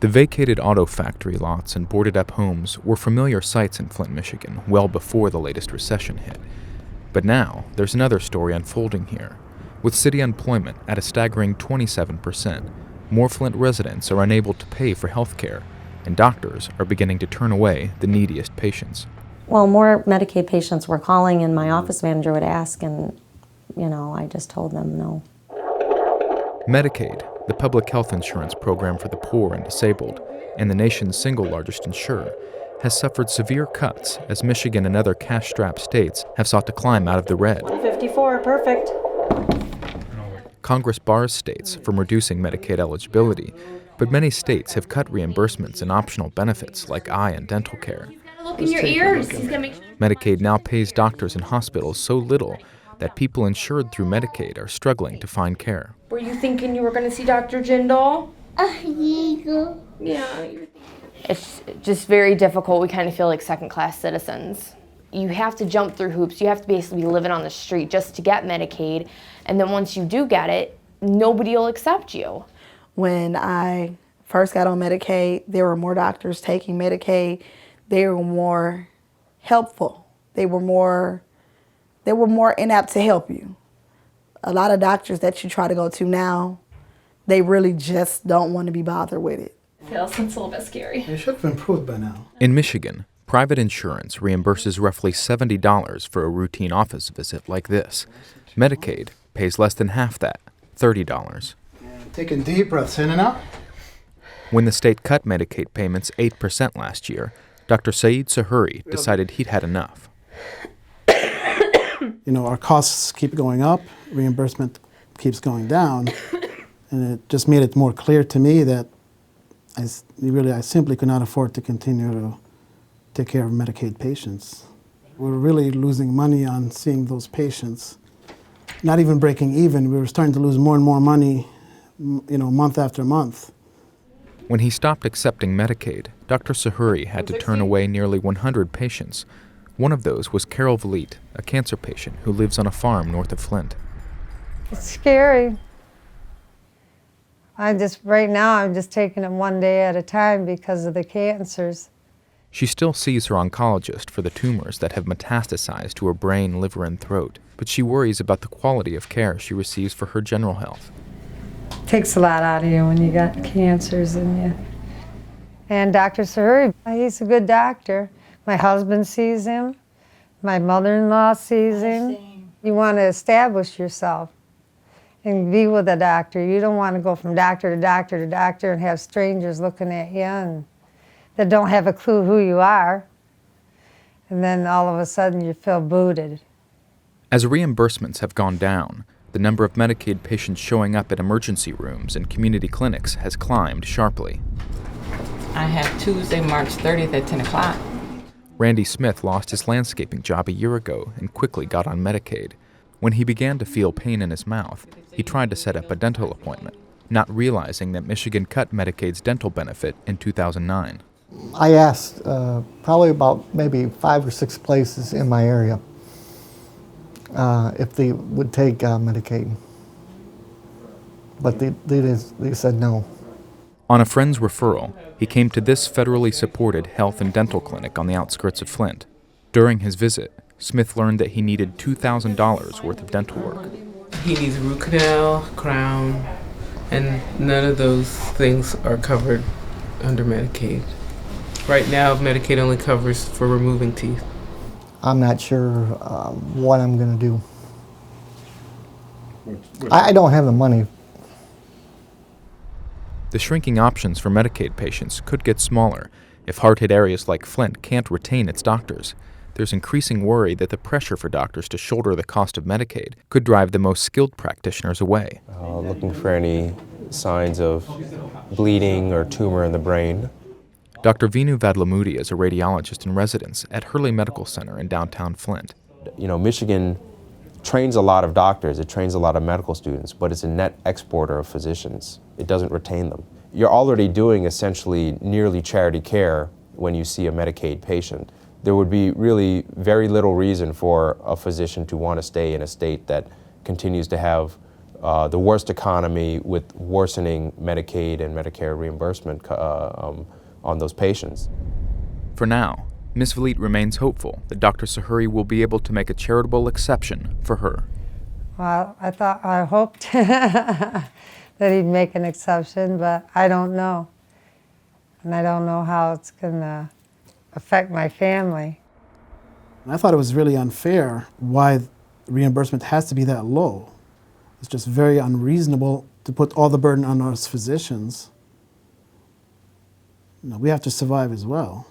The vacated auto factory lots and boarded-up homes were familiar sights in Flint, Michigan, well before the latest recession hit. But now, there's another story unfolding here. With city unemployment at a staggering 27%, more Flint residents are unable to pay for health care, and doctors are beginning to turn away the neediest patients. Well, more Medicaid patients were calling, and my office manager would ask, and, I just told them no. Medicaid, the public health insurance program for the poor and disabled, and the nation's single largest insurer, has suffered severe cuts as Michigan and other cash-strapped states have sought to climb out of the red. 154, perfect. Congress bars states from reducing Medicaid eligibility, but many states have cut reimbursements and optional benefits like eye and dental care. Look in your ears. Medicaid now pays doctors and hospitals so little that people insured through Medicaid are struggling to find care. Were you thinking you were going to see Dr. Jindal? Yeah. It's just very difficult. We kind of feel like second-class citizens. You have to jump through hoops. You have to basically be living on the street just to get Medicaid. And then once you do get it, nobody will accept you. When I first got on Medicaid, there were more doctors taking Medicaid. They were more helpful. They were more inept to help you. A lot of doctors that you try to go to now, they really just don't want to be bothered with it. Feels a little bit scary. It should have improved by now. In Michigan, private insurance reimburses roughly $70 for a routine office visit like this. Medicaid pays less than half that, $30. Taking deep breaths in and out. When the state cut Medicaid payments 8% last year, Dr. Saeed Sahuri decided he'd had enough. Our costs keep going up, reimbursement keeps going down, and it just made it more clear to me that I simply could not afford to continue to take care of Medicaid patients. We're really losing money on seeing those patients. Not even breaking even, we were starting to lose more and more money, month after month. When he stopped accepting Medicaid, Dr. Sahuri had to turn away nearly 100 patients. One of those was Carol Vliet, a cancer patient who lives on a farm north of Flint. It's scary. Right now, I'm just taking it one day at a time because of the cancers. She still sees her oncologist for the tumors that have metastasized to her brain, liver, and throat, but she worries about the quality of care she receives for her general health. Takes a lot out of you when you got cancers in you. And Dr. Sahuri, he's a good doctor. My husband sees him. My mother-in-law sees him. You want to establish yourself and be with a doctor. You don't want to go from doctor to doctor to doctor and have strangers looking at you and that don't have a clue who you are. And then all of a sudden you feel booted. As reimbursements have gone down, the number of Medicaid patients showing up at emergency rooms and community clinics has climbed sharply. I have Tuesday, March 30th at 10 o'clock. Randy Smith lost his landscaping job a year ago and quickly got on Medicaid. When he began to feel pain in his mouth, he tried to set up a dental appointment, not realizing that Michigan cut Medicaid's dental benefit in 2009. I asked probably about maybe 5 or 6 places in my area if they would take Medicaid, but they said no. On a friend's referral, he came to this federally supported health and dental clinic on the outskirts of Flint. During his visit, Smith learned that he needed $2,000 worth of dental work. He needs root canal, crown, and none of those things are covered under Medicaid. Right now, Medicaid only covers for removing teeth. I'm not sure what I'm going to do. I don't have the money. The shrinking options for Medicaid patients could get smaller if hard-hit areas like Flint can't retain its doctors. There's increasing worry that the pressure for doctors to shoulder the cost of Medicaid could drive the most skilled practitioners away. Looking for any signs of bleeding or tumor in the brain. Dr. Vinu Vadlamudi is a radiologist in residence at Hurley Medical Center in downtown Flint. Michigan trains a lot of doctors, it trains a lot of medical students, but it's a net exporter of physicians. It doesn't retain them. You're already doing essentially nearly charity care when you see a Medicaid patient. There would be really very little reason for a physician to want to stay in a state that continues to have the worst economy with worsening Medicaid and Medicare reimbursement on those patients. For now, Ms. Vliet remains hopeful that Dr. Sahuri will be able to make a charitable exception for her. Well, I hoped that he'd make an exception, but I don't know. And I don't know how it's gonna affect my family. And I thought it was really unfair why reimbursement has to be that low. It's just very unreasonable to put all the burden on us physicians. You know, we have to survive as well.